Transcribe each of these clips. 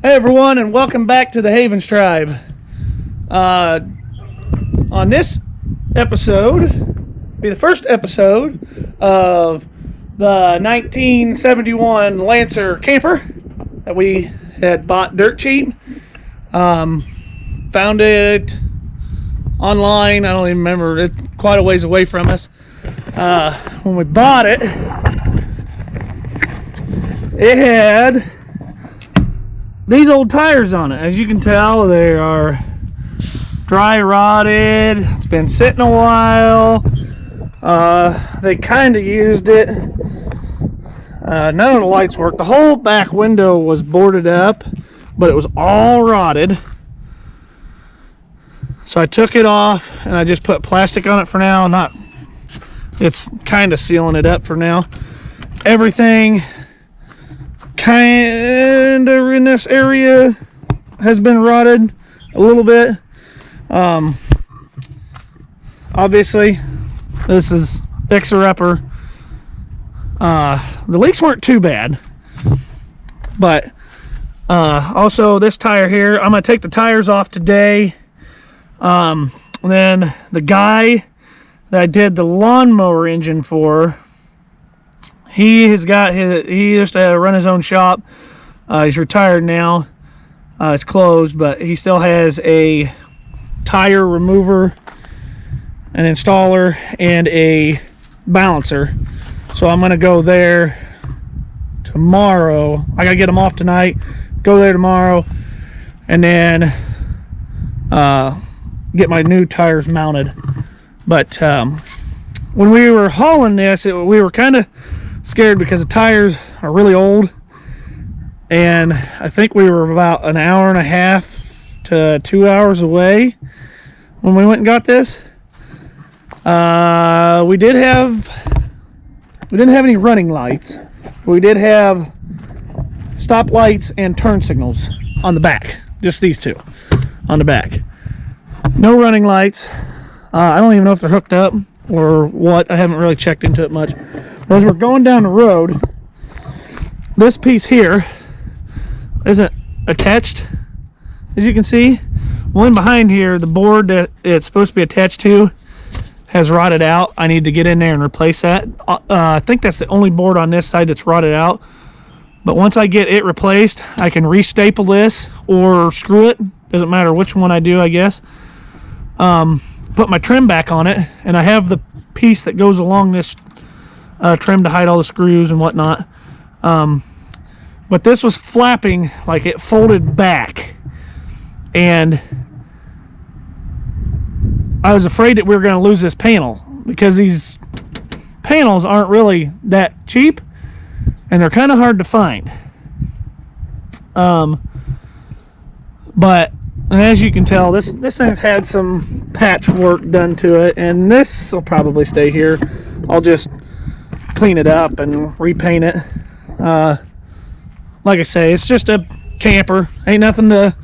Hey everyone, and welcome back to the Havens Tribe. On this episode, be the first episode of the 1971 Lancer camper that we had bought dirt cheap. Found it online. I don't even remember. It's quite a ways away from us. When we bought it, it had these old tires on it. As you can tell, they are dry rotted. It's been sitting a while. They kind of used it. None of the lights worked. The whole back window was boarded up, but it was all rotted. So I took it off and I just put plastic on it for now. It's kind of sealing it up for now. Everything kind of in this area has been rotted a little bit. Obviously this is fixer-upper. The leaks weren't too bad, but also this tire here, I'm gonna take the tires off today. And then the guy that I did the lawnmower engine for, he used to run his own shop. He's retired now. It's closed, but he still has a tire remover, an installer, and a balancer. So I'm gonna go there tomorrow. I gotta get them off tonight, go there tomorrow, and then get my new tires mounted. But when we were hauling this, we were kind of scared because the tires are really old, and I think we were about an hour and a half to 2 hours away when we went and got this. We didn't have any running lights. We did have stop lights and turn signals on the back, just these two on the back. No running lights. I don't even know if they're hooked up or what. I haven't really checked into it much. As we're going down the road, this piece here isn't attached, as you can see. One behind here, the board that it's supposed to be attached to has rotted out. I need to get in there and replace that. I think that's the only board on this side that's rotted out. But once I get it replaced, I can restaple this or screw it. Doesn't matter which one I do, I guess. Put my trim back on it, and I have the piece that goes along this trim to hide all the screws and whatnot. But this was flapping like it folded back, and I was afraid that we were going to lose this panel because these panels aren't really that cheap and they're kind of hard to find. But as you can tell, this thing's had some patchwork done to it, and this will probably stay here. I'll just clean it up and repaint it. Like I say, it's just a camper. Ain't nothing to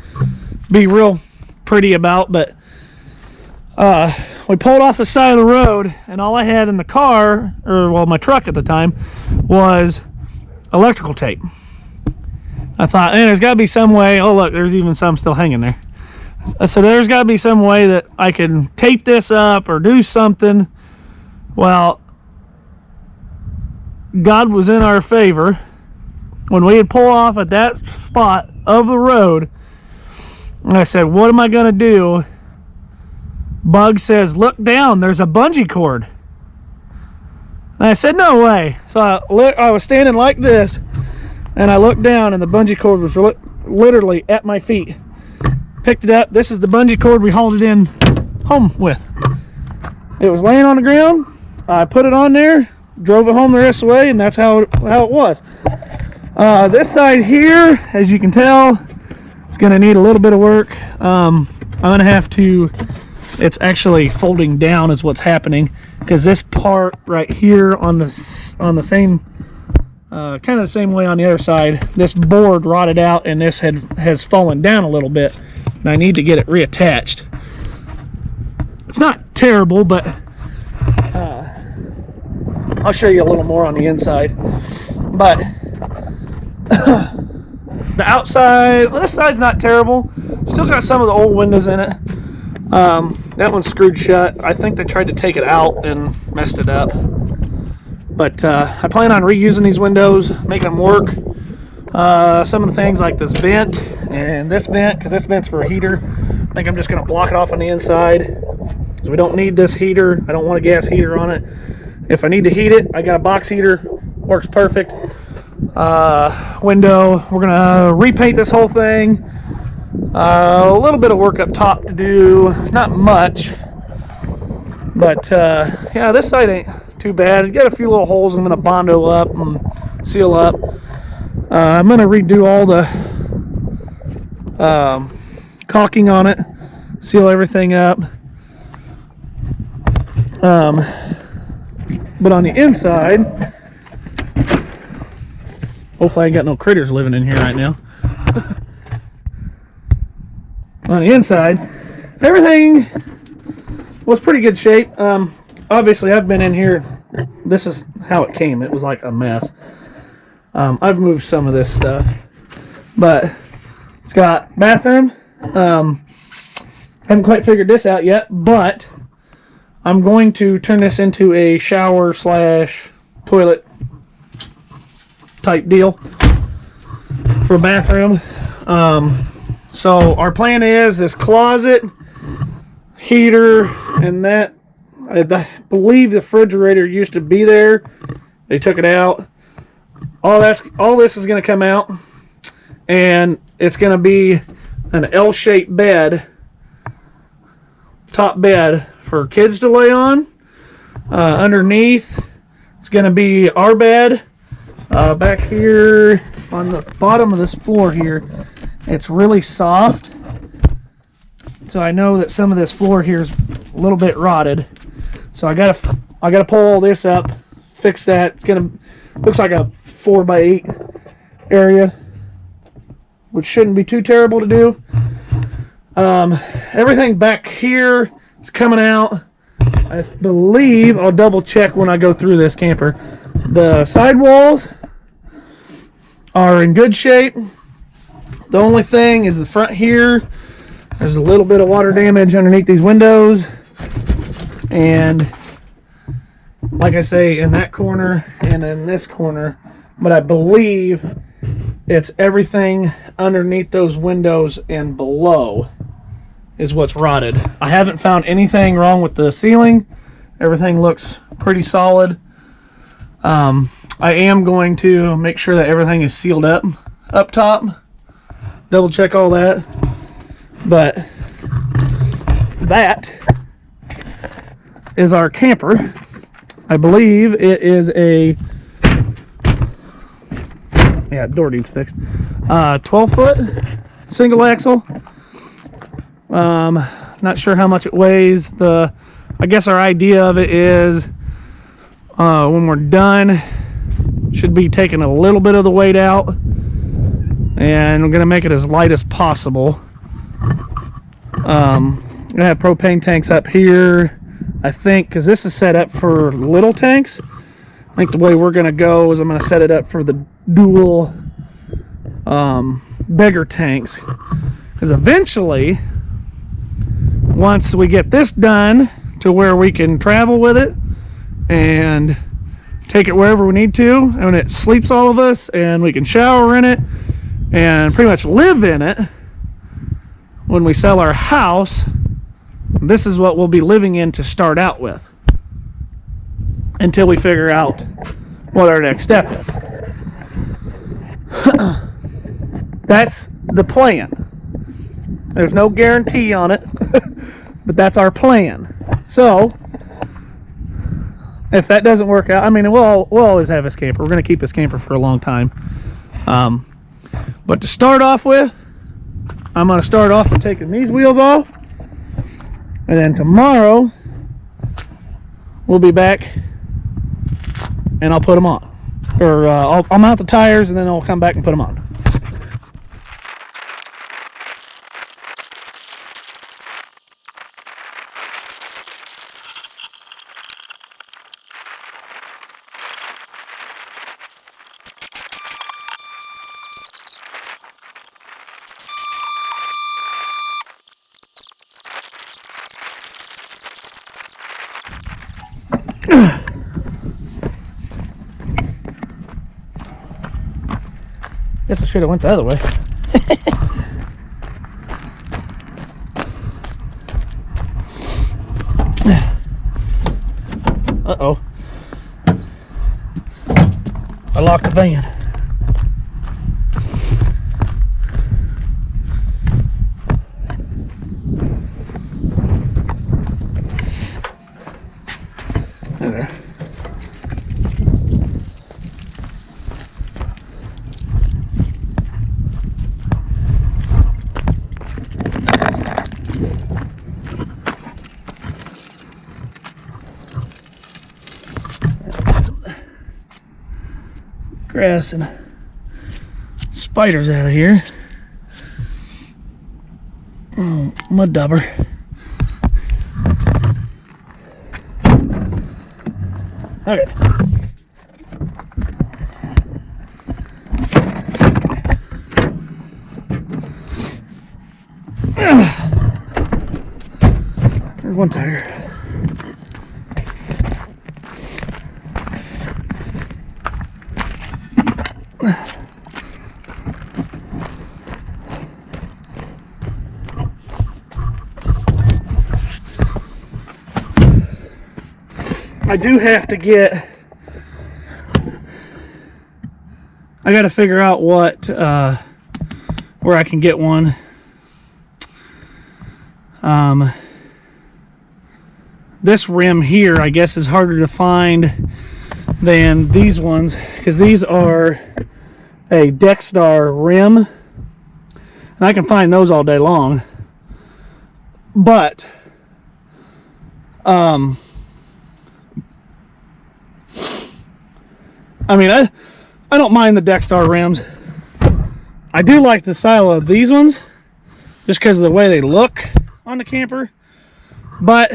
be real pretty about, but we pulled off the side of the road, and all I had in the car, or well, my truck at the time, was electrical tape. I thought, there's got to be some way. Oh look, there's even some still hanging there. So there's got to be some way that I can tape this up or do something. Well, God was in our favor. When we had pulled off at that spot of the road, and I said, what am I going to do? Bug says, look down, there's a bungee cord. And I said, no way. So I was standing like this, and I looked down, and the bungee cord was literally at my feet. Picked it up. This is the bungee cord we hauled it in home with. It was laying on the ground. I put it on there, drove it home the rest of the way, and that's how it was. This side here, as you can tell, it's going to need a little bit of work. I'm going to have to, it's actually folding down is what's happening, because this part right here on the same, kind of the same way on the other side, this board rotted out and this has fallen down a little bit, and I need to get it reattached. It's not terrible, but I'll show you a little more on the inside. But The outside, well, this side's not terrible. Still got some of the old windows in it. That one's screwed shut. I think they tried to take it out and messed it up. But I plan on reusing these windows, making them work. Some of the things like this vent and this vent, because this vent's for a heater. I think I'm just going to block it off on the inside, because we don't need this heater. I don't want a gas heater on it. If I need to heat it, I got a box heater. Works perfect. Window, we're going to repaint this whole thing. A little bit of work up top to do, not much. But yeah, this side ain't too bad. Got a few little holes I'm going to Bondo up and seal up. I'm going to redo all the caulking on it, seal everything up. But on the inside, hopefully I ain't got no critters living in here right now. On the inside, everything was pretty good shape. Obviously, I've been in here. This is how it came. It was like a mess. I've moved some of this stuff, but it's got bathroom. Haven't quite figured this out yet, but I'm going to turn this into a shower / toilet type deal for a bathroom. So our plan is this closet, heater, and that. I believe the refrigerator used to be there. They took it out. All this is going to come out, and it's going to be an L-shaped bed, top bed for kids to lay on. Underneath, it's going to be our bed. Back here on the bottom of this floor here, it's really soft, so I know that some of this floor here is a little bit rotted. So I gotta pull all this up, fix that. Looks like a 4x8 area, which shouldn't be too terrible to do. Everything back here is coming out. I believe, I'll double check when I go through this camper. The sidewalls are in good shape. The only thing is the front here. There's a little bit of water damage underneath these windows. And like I say, in that corner and in this corner, but I believe it's everything underneath those windows and below is what's rotted. I haven't found anything wrong with the ceiling. Everything looks pretty solid. I am going to make sure that everything is sealed up top. Double check all that. But that is our camper. I believe it is a, yeah, door needs fixed. 12-foot single axle. Not sure how much it weighs. I guess our idea of it is when we're done, should be taking a little bit of the weight out, and we're gonna make it as light as possible. I'm gonna have propane tanks up here, I think, because this is set up for little tanks. I think the way we're gonna go is I'm gonna set it up for the dual bigger tanks, because eventually, once we get this done to where we can travel with it and take it wherever we need to, and when it sleeps all of us, and we can shower in it and pretty much live in it, when we sell our house, this is what we'll be living in to start out with, until we figure out what our next step is. That's the plan. There's no guarantee on it, but that's our plan. So if that doesn't work out, I mean, we'll always have this camper. We're going to keep this camper for a long time. But to start off with, I'm going to start off with taking these wheels off. And then tomorrow, we'll be back and I'll put them on. Or I'll mount the tires and then I'll come back and put them on. Guess I should have went the other way. Uh-oh. I locked the van. There. Grass and spiders out of here. Oh, mud dauber. Okay. There's one tire. I do have to get, I got to figure out what, where I can get one. This rim here, I guess, is harder to find than these ones, because these are a Dexstar rim, and I can find those all day long. But, I mean, I don't mind the Dexstar rims. I do like the style of these ones, just because of the way they look on the camper. But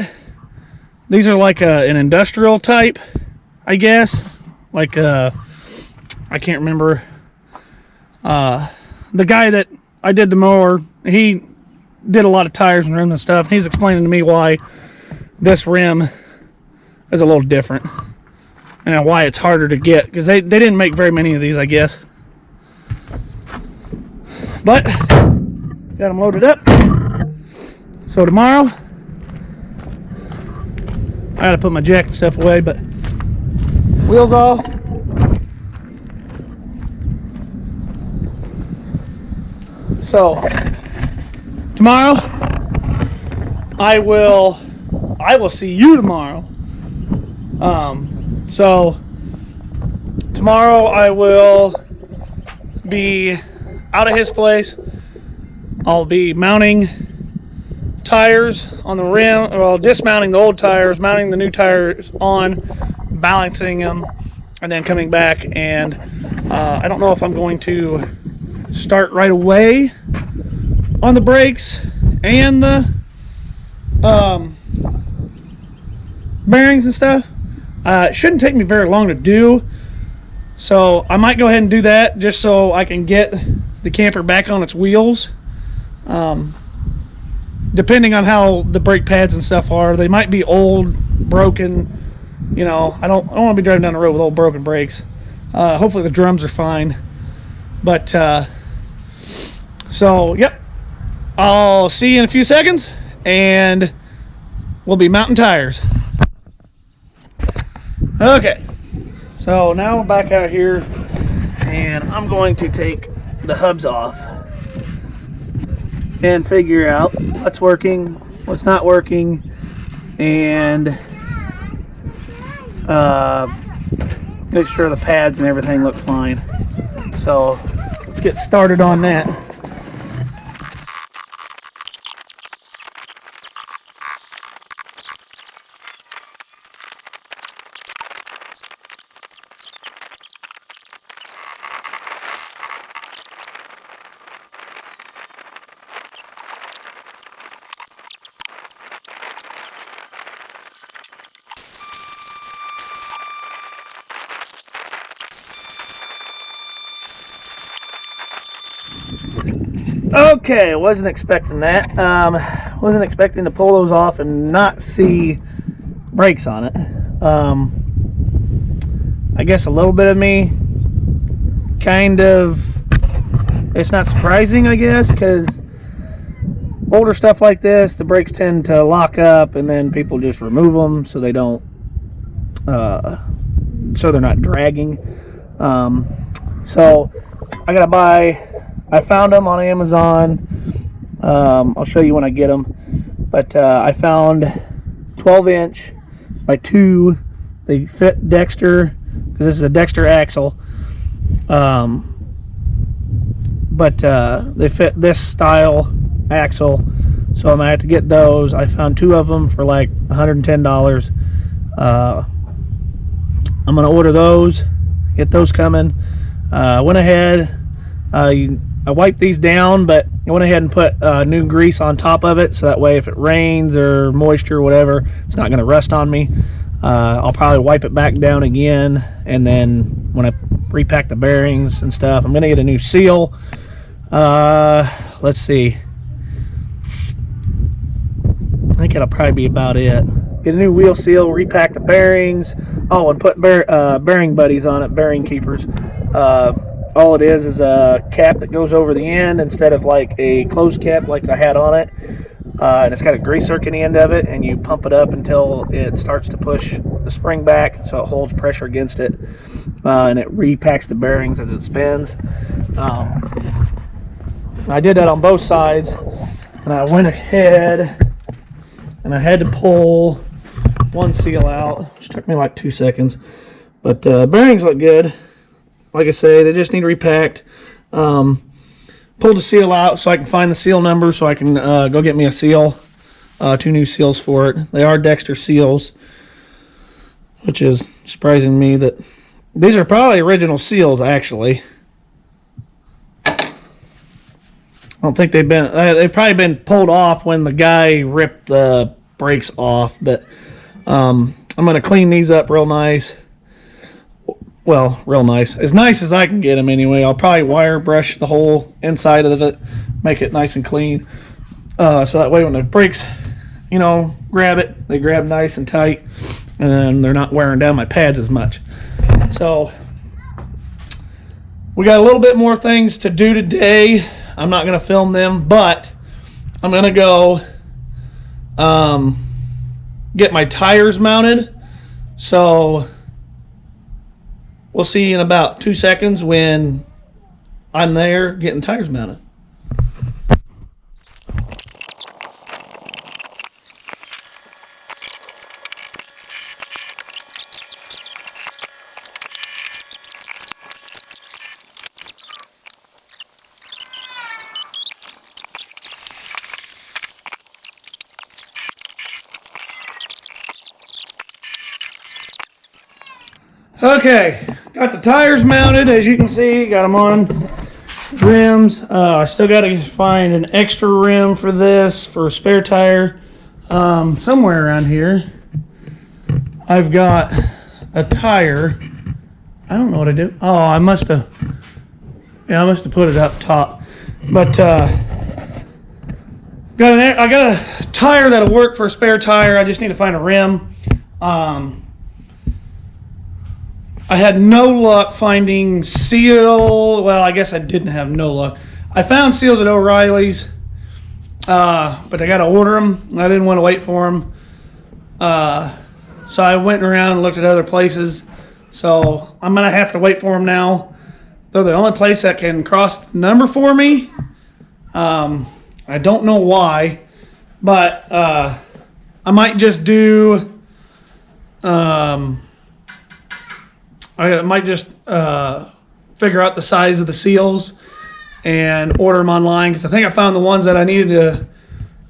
these are like an industrial type, I guess. Like, I can't remember. The guy that I did the mower, he did a lot of tires and rims and stuff. And he's explaining to me why this rim is a little different. And why it's harder to get, because they didn't make very many of these, I guess. But got them loaded up. So tomorrow I gotta put my jack and stuff away, but wheels off. So tomorrow I will see you tomorrow. So tomorrow I will be out of his place. I'll be mounting tires on the rim, well, dismounting the old tires, mounting the new tires on, balancing them, and then coming back. And I don't know if I'm going to start right away on the brakes and the bearings and stuff. It shouldn't take me very long to do, so I might go ahead and do that just so I can get the camper back on its wheels. Depending on how the brake pads and stuff are, they might be old, broken. You know, I don't want to be driving down the road with old broken brakes. Hopefully the drums are fine. But so yep, I'll see you in a few seconds, and we'll be mounting tires. Okay, so now we're back out here, and I'm going to take the hubs off and figure out what's working, what's not working, and make sure the pads and everything look fine. So let's get started on that. Okay, wasn't expecting that. Wasn't expecting to pull those off and not see brakes on it. I guess a little bit of me kind of, it's not surprising, I guess, because older stuff like this, the brakes tend to lock up and then people just remove them so they don't, so they're not dragging. So I found them on Amazon. I'll show you when I get them. But I found 12-inch by 2. They fit Dexter, because this is a Dexter axle. But they fit this style axle, so I'm gonna have to get those. I found 2 of them for like $110. I'm gonna order those, get those coming. Went ahead, I wiped these down, but I went ahead and put new grease on top of it, so that way if it rains or moisture or whatever, it's not gonna rust on me. I'll probably wipe it back down again, and then when I repack the bearings and stuff, I'm gonna get a new seal. Let's see, I think that'll probably be about it. Get a new wheel seal, repack the bearings. Oh, and put bearing buddies on it, bearing keepers. All it is a cap that goes over the end instead of like a closed cap like I had on it. And it's got a grease zerk in the end of it, and you pump it up until it starts to push the spring back so it holds pressure against it, and it repacks the bearings as it spins. I did that on both sides, and I went ahead and I had to pull one seal out, which took me like 2 seconds. But bearings look good. Like I say, they just need repacked. Pulled the seal out so I can find the seal number so I can go get me a seal. 2 new seals for it. They are Dexter seals, which is surprising to me that these are probably original seals, actually. I don't think they've probably been pulled off when the guy ripped the brakes off, but I'm going to clean these up real nice. Well, real nice. As nice as I can get them anyway. I'll probably wire brush the whole inside of it, make it nice and clean. So that way when the brakes, grab it, they grab nice and tight, and they're not wearing down my pads as much. So we got a little bit more things to do today. I'm not going to film them, but I'm going to go get my tires mounted. So we'll see in about 2 seconds when I'm there getting tires mounted. Okay, got the tires mounted, as you can see, got them on rims. I still got to find an extra rim for this, for a spare tire. Somewhere around here, I've got a tire. I don't know what I did. Oh, I must have put it up top. But I got a tire that'll work for a spare tire. I just need to find a rim. I had no luck finding seal. Well, I guess I didn't have no luck. I found seals at O'Reilly's, but I got to order them. I didn't want to wait for them. So I went around and looked at other places. So I'm going to have to wait for them now. They're the only place that can cross the number for me. I don't know why, but I might just do... I might just figure out the size of the seals and order them online, because I think I found the ones that I needed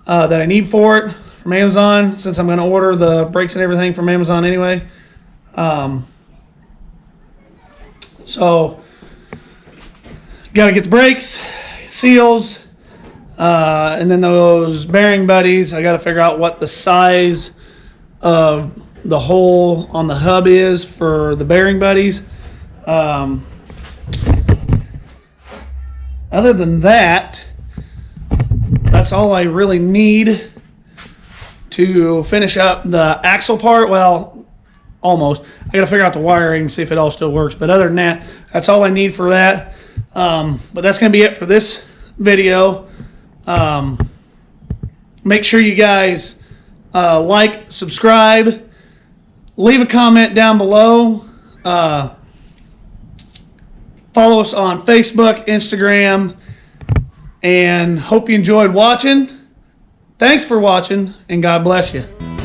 that I need for it from Amazon, since I'm going to order the brakes and everything from Amazon anyway. So got to get the brakes, seals, and then those bearing buddies. I got to figure out what the size of the hole on the hub is for the bearing buddies. Other than that, that's all I really need to finish up the axle part. Well, almost. I got to figure out the wiring, see if it all still works. But other than that, that's all I need for that. But that's going to be it for this video. Make sure you guys like, subscribe, leave a comment down below. Follow us on Facebook, Instagram, and hope you enjoyed watching. Thanks for watching, and God bless you.